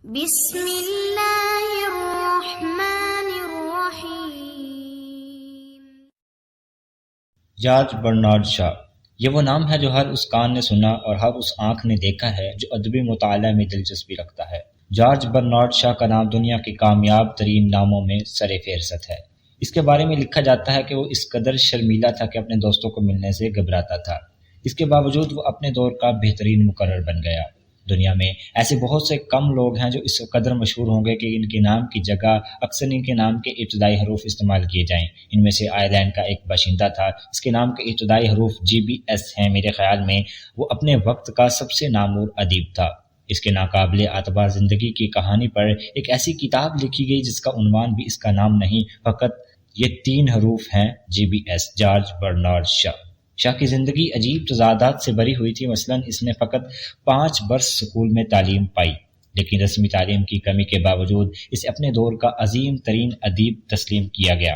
بسم اللہ الرحمن الرحیم۔ جارج برنارڈ شاہ، یہ وہ نام ہے جو ہر اس کان نے سنا اور ہر اس آنکھ نے دیکھا ہے جو ادبی مطالعہ میں دلچسپی رکھتا ہے۔ جارج برنارڈ شاہ کا نام دنیا کے کامیاب ترین ناموں میں سر فہرست ہے۔ اس کے بارے میں لکھا جاتا ہے کہ وہ اس قدر شرمیلا تھا کہ اپنے دوستوں کو ملنے سے گھبراتا تھا۔ اس کے باوجود وہ اپنے دور کا بہترین مقرر بن گیا۔ دنیا میں ایسے بہت سے کم لوگ ہیں جو اس قدر مشہور ہوں گے کہ ان کے نام کی جگہ اکثر ان کے نام کے ابتدائی حروف استعمال کیے جائیں۔ ان میں سے آئرلینڈ کا ایک باشندہ تھا، اس کے نام کے ابتدائی حروف GBS ہیں۔ میرے خیال میں وہ اپنے وقت کا سب سے نامور ادیب تھا۔ اس کے ناقابل اعتبار زندگی کی کہانی پر ایک ایسی کتاب لکھی گئی جس کا عنوان بھی اس کا نام نہیں، فقط یہ 3 حروف ہیں GBS، جارج برنارڈ شاہ۔ شاہ کی زندگی عجیب تضادات سے بھری ہوئی تھی۔ مثلاً اس نے فقط 5 برس سکول میں تعلیم پائی، لیکن رسمی تعلیم کی کمی کے باوجود اسے اپنے دور کا عظیم ترین ادیب تسلیم کیا گیا،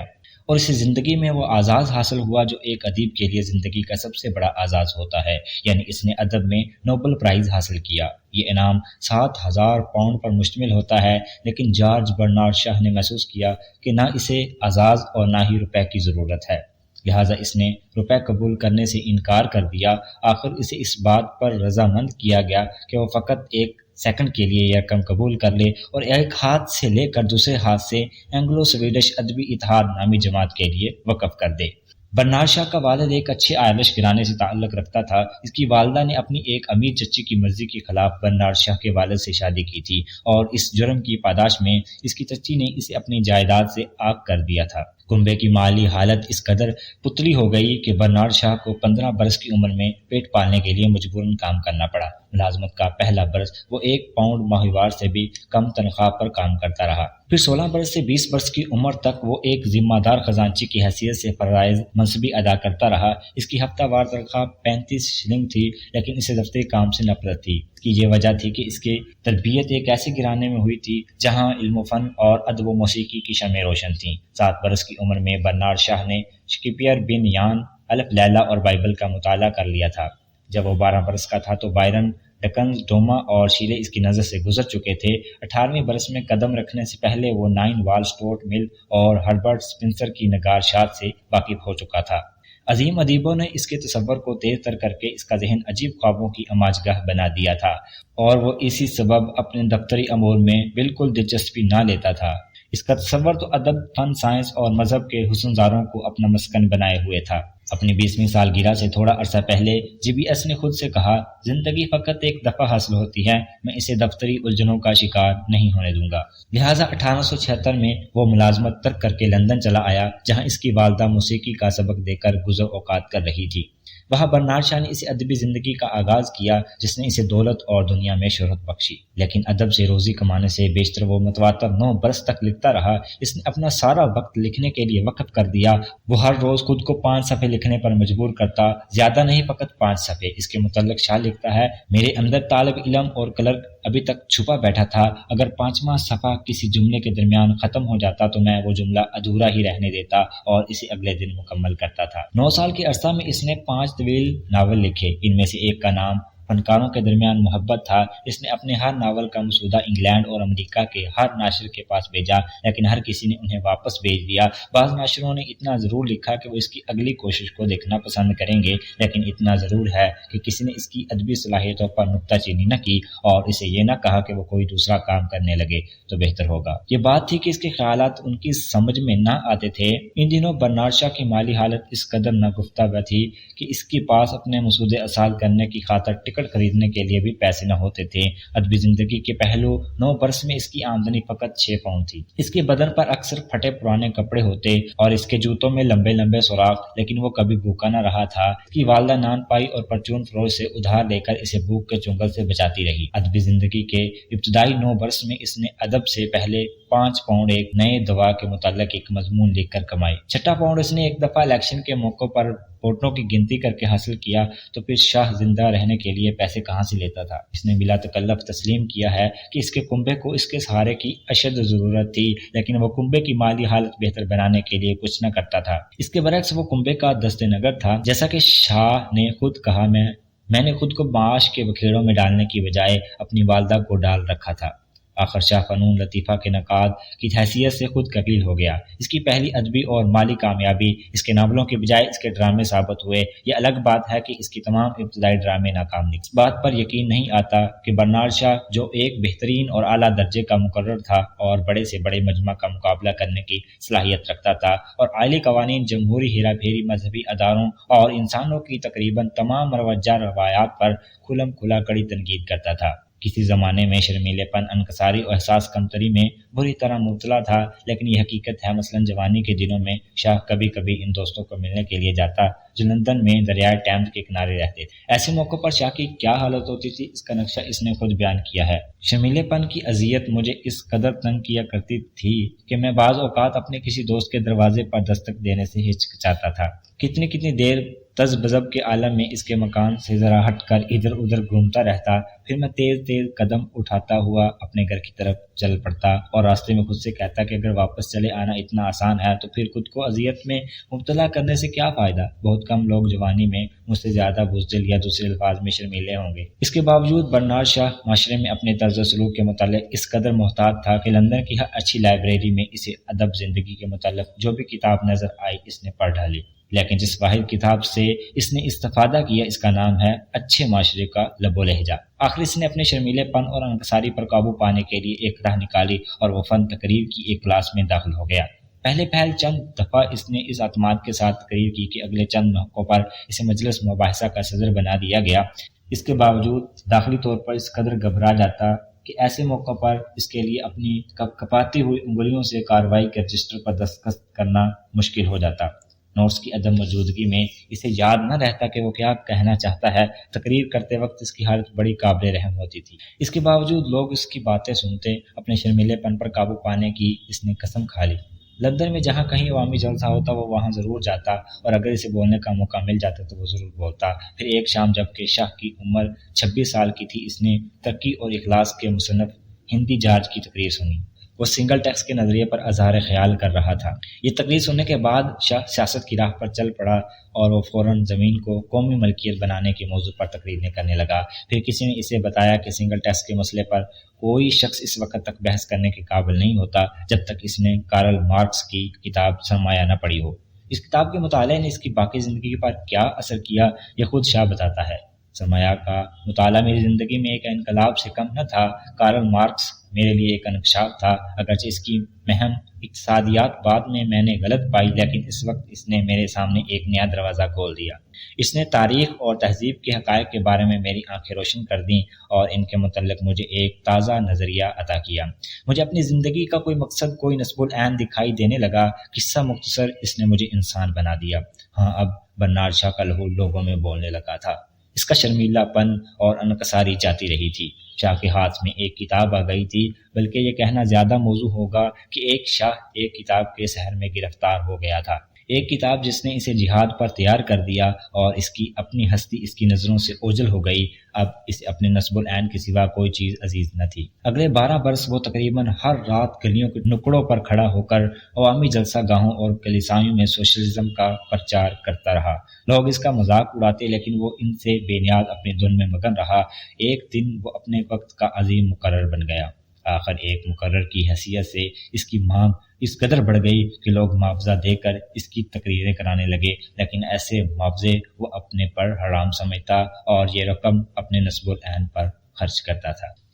اور اسے زندگی میں وہ اعزاز حاصل ہوا جو ایک ادیب کے لیے زندگی کا سب سے بڑا اعزاز ہوتا ہے، یعنی اس نے ادب میں نوبل پرائز حاصل کیا۔ یہ انعام 7,000 پاؤنڈ پر مشتمل ہوتا ہے، لیکن جارج برنارڈ شاہ نے محسوس کیا کہ نہ اسے اعزاز اور نہ ہی روپے کی ضرورت ہے، لہٰذا اس نے روپے قبول کرنے سے انکار کر دیا۔ آخر اسے اس بات پر رضامند کیا گیا کہ وہ فقط 1 سیکنڈ کے لیے یہ رقم قبول کر لے اور ایک ہاتھ سے لے کر دوسرے ہاتھ سے اینگلو سویڈش ادبی اتحاد نامی جماعت کے لیے وقف کر دے۔ برنارڈ شاہ کا والد ایک اچھے آئرش گھرانے سے تعلق رکھتا تھا۔ اس کی والدہ نے اپنی ایک امیر چچی کی مرضی کے خلاف برنارڈ شاہ کے والد سے شادی کی تھی، اور اس جرم کی پاداش میں اس کی چچی نے اسے اپنی جائیداد سے عاق کر دیا تھا۔ کنبے کی مالی حالت اس قدر پتلی ہو گئی کہ برنارڈ شاہ کو 15 برس کی عمر میں پیٹ پالنے کے لیے مجبوراً کام کرنا پڑا۔ ملازمت کا پہلا برس وہ 1 پاؤنڈ ماہوار سے بھی کم تنخواہ پر کام کرتا رہا۔ پھر 16 برس سے 20 برس کی عمر تک وہ ایک ذمہ دار خزانچی کی حیثیت سے فرائض منصبی ادا کرتا رہا۔ اس کی ہفتہ وار تنخواہ 35 شلنگ تھی، لیکن اسے دفتری کام سے نفرت تھی۔ اس کی یہ وجہ تھی کہ اس کی تربیت ایک ایسے گھرانے میں ہوئی تھی جہاں علم و فن اور ادب و موسیقی کی شمعیں روشن تھیں۔ 7 برس کی عمر میں برنارڈ شاہ نے شیکسپیئر، بن یان، الف لیلا اور بائبل کا مطالعہ کر لیا تھا۔ جب وہ 12 برس کا تھا تو بائرن، ڈکنز، ڈوما اور شیلے اس کی نظر سے گزر چکے تھے۔ 18ویں برس میں قدم رکھنے سے پہلے وہ 9 وال سٹورٹ مل اور ہربرٹ سپنسر کی نگارشات سے واقف ہو چکا تھا۔ عظیم ادیبوں نے اس کے تصور کو تیز تر کر کے اس کا ذہن عجیب خوابوں کی اماجگاہ بنا دیا تھا، اور وہ اسی سبب اپنے دفتری امور میں بالکل دلچسپی نہ لیتا تھا۔ اس کا تصور تو ادب، فن، سائنس اور مذہب کے حسنزاروں کو اپنا مسکن بنائے ہوئے تھا۔ اپنی 20ویں سالگرہ سے تھوڑا عرصہ پہلے GBS نے خود سے کہا، زندگی فقط ایک دفعہ حاصل ہوتی ہے، میں اسے دفتری الجھنوں کا شکار نہیں ہونے دوں گا۔ لہٰذا 1876 میں وہ ملازمت ترک کر کے لندن چلا آیا، جہاں اس کی والدہ موسیقی کا سبق دے کر گزر اوقات کر رہی تھی۔ وہاں برنارڈ شاہ نے اسے ادبی زندگی کا آغاز کیا جس نے اسے دولت اور دنیا میں شہرت بخشی، لیکن ادب سے روزی کمانے سے بیشتر وہ متواتر 9 برس تک لکھتا رہا۔ اس نے اپنا سارا وقت لکھنے کے لیے وقف کر دیا۔ وہ ہر روز خود کو 5 صفحے لکھنے پر مجبور کرتا، زیادہ نہیں، فقط 5 صفحے۔ اس کے متعلق شاہ لکھتا ہے، میرے اندر طالب علم اور کلرک ابھی تک چھپا بیٹھا تھا۔ اگر 5واں صفحہ کسی جملے کے درمیان ختم ہو جاتا تو میں وہ جملہ ادھورا ہی رہنے دیتا اور اسے اگلے دن مکمل کرتا تھا۔ 9 سال کے عرصہ میں اس نے 5 طویل ناول لکھے، ان میں سے ایک کا نام فنکاروں کے درمیان محبت تھا۔ اس نے اپنے ہر ناول کا مسودہ انگلینڈ اور امریکہ کے ہر ناشر کے پاس بھیجا، لیکن ہر کسی نے انہیں واپس بھیج دیا۔ بعض ناشروں نے اتنا ضرور لکھا کہ وہ اس کی اگلی کوشش کو دیکھنا پسند کریں گے، لیکن اتنا ضرور ہے کہ کسی نے اس کی ادبی صلاحیتوں پر نکتہ چینی نہ کی اور اسے یہ نہ کہا کہ وہ کوئی دوسرا کام کرنے لگے تو بہتر ہوگا۔ یہ بات تھی کہ اس کے خیالات ان کی سمجھ میں نہ آتے تھے۔ ان دنوں برنارڈ شاہ کی مالی حالت اس قدر ناگفتہ تھی کہ اس کے پاس اپنے مسودے اصال کرنے کی خاطر ٹکٹ خریدنے کے لیے بھی پیسے نہ ہوتے تھے۔ ادبی زندگی کے پہلو 9 برس میں اس کی آمدنی فقط 6 پاؤنڈ تھی۔ اس کے بدن پر اکثر پھٹے پرانے کپڑے ہوتے اور اس کے جوتوں میں لمبے لمبے سوراخ، لیکن وہ کبھی بھوکا نہ رہا تھا۔ اس کی والدہ نان پائی اور پرچون فروش سے ادھار لے کر اسے بھوک کے چنگل سے بچاتی رہی۔ ادبی زندگی کے ابتدائی 9 برس میں اس نے ادب سے پہلے 5 پاؤنڈ ایک نئے دوا کے متعلق ایک مضمون لکھ کر کمائی۔ 6 پاؤنڈ اس نے ایک دفعہ الیکشن کے موقع پر ووٹوں کی گنتی کر کے حاصل کیا۔ تو پھر شاہ زندہ رہنے کے لیے پیسے کہاں سے لیتا تھا؟ اس نے بلا تکلف تسلیم کیا ہے کہ اس کے کنبے کو اس کے سہارے کی اشد ضرورت تھی، لیکن وہ کنبے کی مالی حالت بہتر بنانے کے لیے کچھ نہ کرتا تھا۔ اس کے برعکس وہ کنبے کا دست نگر تھا۔ جیسا کہ شاہ نے خود کہا، میں نے خود کو معاش کے بکھیڑوں میں ڈالنے کی بجائے اپنی والدہ کو ڈال رکھا تھا۔ آخر شاہ فنون لطیفہ کے نقاد کی حیثیت سے خود کفیل ہو گیا۔ اس کی پہلی ادبی اور مالی کامیابی اس کے ناولوں کے بجائے اس کے ڈرامے ثابت ہوئے۔ یہ الگ بات ہے کہ اس کی تمام ابتدائی ڈرامے ناکام نکلے۔ اس بات پر یقین نہیں آتا کہ برنارڈ شاہ جو ایک بہترین اور اعلیٰ درجے کا مقرر تھا اور بڑے سے بڑے مجمع کا مقابلہ کرنے کی صلاحیت رکھتا تھا اور آئلی قوانین، جمہوری ہیرا پھیری، مذہبی اداروں اور انسانوں کی تقریباً تمام مروجہ روایات پر کھلم کھلا کڑی تنقید کرتا تھا۔ کسی زمانے میں شرمیلے پن، انکساری اور احساس کمتری میں بری طرح مبتلا تھا، لیکن یہ حقیقت ہے مثلاً جوانی کے دنوں میں شاہ کبھی کبھی ان دوستوں کو ملنے کے لیے جاتا جو لندن میں دریائے ٹیمز کے کنارے رہتے تھے۔ ایسے موقع پر شاہ کی کیا حالت ہوتی تھی، اس کا نقشہ اس نے خود بیان کیا ہے۔ شرمیلے پن کی اذیت مجھے اس قدر تنگ کیا کرتی تھی کہ میں بعض اوقات اپنے کسی دوست کے دروازے پر دستک دینے سے ہچکچاتا تھا۔ کتنی دیر تز بذب کے عالم میں اس کے مکان سے ذرا ہٹ کر ادھر ادھر گھومتا رہتا، پھر میں تیز قدم اٹھاتا ہوا اپنے گھر کی طرف چل پڑتا اور راستے میں خود سے کہتا کہ اگر واپس چلے آنا اتنا آسان ہے تو پھر خود کو اذیت میں مبتلا کرنے سے کیا فائدہ۔ بہت کم لوگ جوانی میں مجھ سے زیادہ بزدل یا دوسرے الفاظ میں شرمیلے ہوں گے۔ اس کے باوجود برنارڈ شاہ معاشرے میں اپنے طرز سلوک کے متعلق اس قدر محتاط تھا کہ لندن کی ہر اچھی لائبریری میں اسے ادب زندگی کے متعلق جو بھی کتاب نظر آئی اس نے پڑھ ڈالی، لیکن جس واحد کتاب سے اس نے استفادہ کیا اس کا نام ہے اچھے معاشرے کا لب و لہجہ۔ آخر اس نے اپنے شرمیلے پن اور انکساری پر قابو پانے کے لیے ایک راہ نکالی اور وہ فن تقریر کی ایک کلاس میں داخل ہو گیا۔ پہل چند دفعہ اس نے اس اعتماد کے ساتھ تقریر کی کہ اگلے چند موقعوں پر اسے مجلس مباحثہ کا صدر بنا دیا گیا۔ اس کے باوجود داخلی طور پر اس قدر گھبرا جاتا کہ ایسے موقع پر اس کے لیے اپنی کپاتی ہوئی انگلیوں سے کارروائی کے رجسٹر پر دستخط کرنا مشکل ہو جاتا۔ نوٹس کی عدم موجودگی میں اسے یاد نہ رہتا کہ وہ کیا کہنا چاہتا ہے۔ تقریر کرتے وقت اس کی حالت بڑی قابل رحم ہوتی تھی۔ اس کے باوجود لوگ اس کی باتیں سنتے۔ اپنے شرمیلے پن پر قابو پانے کی اس نے قسم کھا لی۔ لندن میں جہاں کہیں عوامی جلسہ ہوتا وہ وہاں ضرور جاتا اور اگر اسے بولنے کا موقع مل جاتا تو وہ ضرور بولتا۔ پھر ایک شام جب کہ شاہ کی عمر 26 سال کی تھی، اس نے ترقی اور اخلاص کے مصنف ہندی جارج کی تقریر سنی۔ وہ سنگل ٹیکس کے نظریے پر اظہار خیال کر رہا تھا۔ یہ تقریر سننے کے بعد شاہ سیاست کی راہ پر چل پڑا اور وہ فوراً زمین کو قومی ملکیت بنانے کے موضوع پر تقریریں کرنے لگا۔ پھر کسی نے اسے بتایا کہ سنگل ٹیکس کے مسئلے پر کوئی شخص اس وقت تک بحث کرنے کے قابل نہیں ہوتا جب تک اس نے کارل مارکس کی کتاب سرمایہ نہ پڑھی ہو۔ اس کتاب کے مطالعے نے اس کی باقی زندگی پر کیا اثر کیا یہ خود شاہ بتاتا ہے۔ سرمایہ کا مطالعہ میری زندگی میں ایک انقلاب سے کم نہ تھا۔ کارل مارکس میرے لیے ایک انکشاف تھا، اگرچہ اس کی مہم اقتصادیات بعد میں نے غلط پائی، لیکن اس وقت اس نے میرے سامنے ایک نیا دروازہ کھول دیا۔ اس نے تاریخ اور تہذیب کے حقائق کے بارے میں میری آنکھیں روشن کر دیں اور ان کے متعلق مجھے ایک تازہ نظریہ عطا کیا۔ مجھے اپنی زندگی کا کوئی مقصد، کوئی نصب العین دکھائی دینے لگا۔ قصہ مختصر، اس نے مجھے انسان بنا دیا۔ ہاں، اب برنارڈ شاہ کا لہو لوگوں میں بولنے لگا تھا۔ اس کا شرمیلا پن اور انکساری جاتی رہی تھی۔ شاہ کے ہاتھ میں ایک کتاب آ گئی تھی، بلکہ یہ کہنا زیادہ موزوں ہوگا کہ ایک شاہ ایک کتاب کے سحر میں گرفتار ہو گیا تھا۔ ایک کتاب جس نے اسے جہاد پر تیار کر دیا اور اس کی اپنی ہستی اس کی نظروں سے اوجھل ہو گئی۔ اب اسے اپنے نصب العین کے سوا کوئی چیز عزیز نہ تھی۔ اگلے 12 برس وہ تقریباً ہر رات گلیوں کے نکڑوں پر کھڑا ہو کر عوامی جلسہ گاہوں اور کلیساؤں میں سوشلزم کا پرچار کرتا رہا۔ لوگ اس کا مذاق اڑاتے، لیکن وہ ان سے بے نیاز اپنے دھن میں مگن رہا۔ ایک دن وہ اپنے وقت کا عظیم مقرر بن گیا۔ آخر ایک مقرر کی حیثیت سے اس کی مانگ اس قدر بڑھ گئی کہ لوگ معاوضہ دے کر اس کی تقریریں کرانے لگے، لیکن ایسے معاوضے وہ اپنے پر حرام سمجھتا اور یہ رقم اپنے نصب العین پر خرچ کرتا تھا۔